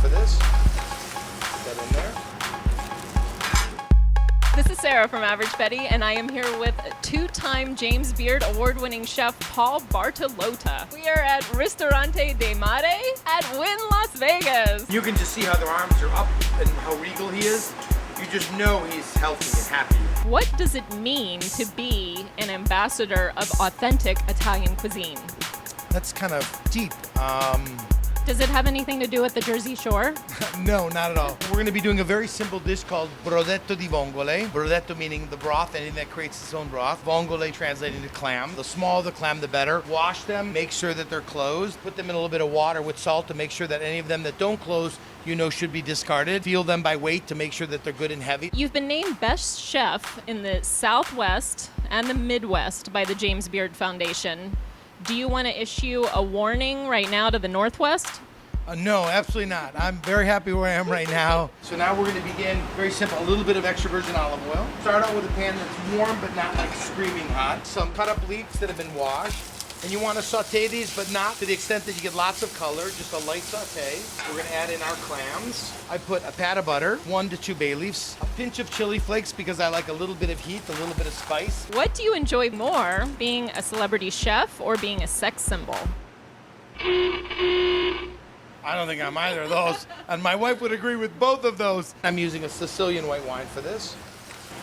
for this. Put that in there. This is Sarah from Average Betty, and I am here with two-time James Beard award-winning chef Paul Bartolotta. We are at Ristorante de Mare at Wynn, Las Vegas. You can just see how their arms are up and how regal he is. You just know he's healthy and happy. What does it mean to be an ambassador of authentic Italian cuisine? That's kind of deep. Does it have anything to do with the Jersey Shore? No, not at all. We're going to be doing a very simple dish called brodetto di vongole. Brodetto meaning the broth, anything that creates its own broth. Vongole translating to clam. The smaller the clam, the better. Wash them, make sure that they're closed. Put them in a little bit of water with salt to make sure that any of them that don't close, you know, should be discarded. Feel them by weight to make sure that they're good and heavy. You've been named Best Chef in the Southwest and the Midwest by the James Beard Foundation. Do you want to issue a warning right now to the Northwest? No, absolutely not. I'm very happy where I am right now. So now we're going to begin, very simple, a little bit of extra virgin olive oil. Start out with a pan that's warm but not like screaming hot. Some cut up leeks that have been washed. And you want to saute these, but not to the extent that you get lots of color, just a light saute. We're going to add in our clams. I put a pat of butter, 1 to 2 bay leaves, a pinch of chili flakes because I like a little bit of heat, a little bit of spice. What do you enjoy more, being a celebrity chef or being a sex symbol? I don't think I'm either of those, and my wife would agree with both of those. I'm using a Sicilian white wine for this.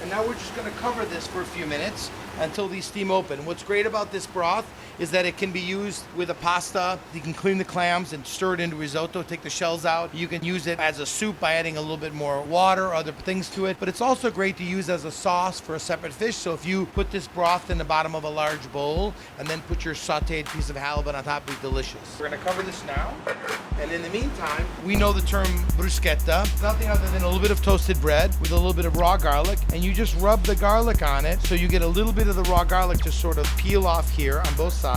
And now we're just going to cover this for a few minutes until these steam open. What's great about this broth is that it can be used with a pasta. You can clean the clams and stir it into risotto, take the shells out. You can use it as a soup by adding a little bit more water, other things to it. But it's also great to use as a sauce for a separate fish. So if you put this broth in the bottom of a large bowl and then put your sauteed piece of halibut on top, it'll be delicious. We're going to cover this now. And in the meantime, we know the term bruschetta. It's nothing other than a little bit of toasted bread with a little bit of raw garlic. And you just rub the garlic on it so you get a little bit of the raw garlic just sort of peel off here on both sides.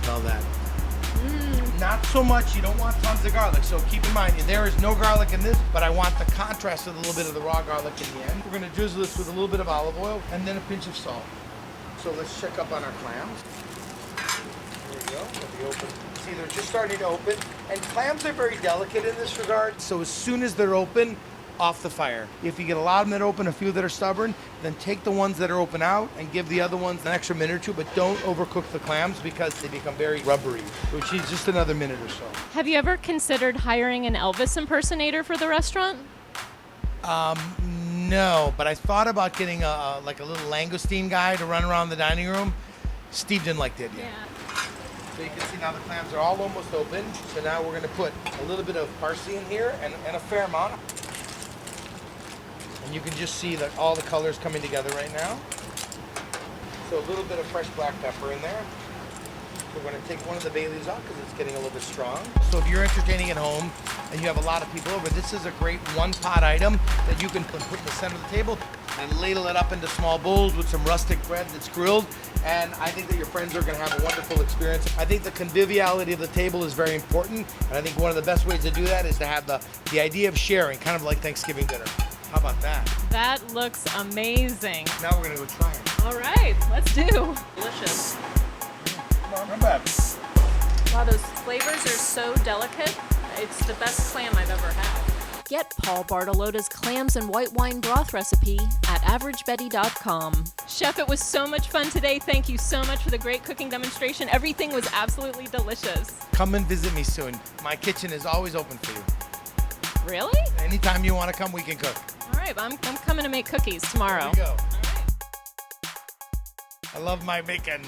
Smell that. Not so much, you don't want tons of garlic, so keep in mind, there is no garlic in this, but I want the contrast of a little bit of the raw garlic in the end. We're going to drizzle this with a little bit of olive oil and then a pinch of salt. So let's check up on our clams. There we go, they'll be open. See, they're just starting to open, and clams are very delicate in this regard, so as soon as they're open, off the fire. If you get a lot of them that are open, a few that are stubborn, then take the ones that are open out and give the other ones an extra minute or two, but don't overcook the clams because they become very rubbery, which is just another minute or so. Have you ever considered hiring an Elvis impersonator for the restaurant? No, but I thought about getting a little langoustine guy to run around the dining room. Steve didn't like the idea. Yeah. So you can see now the clams are all almost open. So now we're going to put a little bit of parsley in here and a fair amount. And you can just see that all the colors coming together right now. So a little bit of fresh black pepper in there. We're going to take one of the bay leaves out because it's getting a little bit strong. So if you're entertaining at home and you have a lot of people over, this is a great one-pot item that you can put in the center of the table and ladle it up into small bowls with some rustic bread that's grilled. And I think that your friends are going to have a wonderful experience. I think the conviviality of the table is very important. And I think one of the best ways to do that is to have the idea of sharing, kind of like Thanksgiving dinner. How about that? That looks amazing. Now we're going to go try it. All right, let's do. Delicious. Come back. Wow, those flavors are so delicate. It's the best clam I've ever had. Get Paul Bartolotta's clams and white wine broth recipe at averagebetty.com. Chef, it was so much fun today. Thank you so much for the great cooking demonstration. Everything was absolutely delicious. Come and visit me soon. My kitchen is always open for you. Really? Anytime you want to come, we can cook. All right, I'm coming to make cookies tomorrow. There you go. I love my bacon.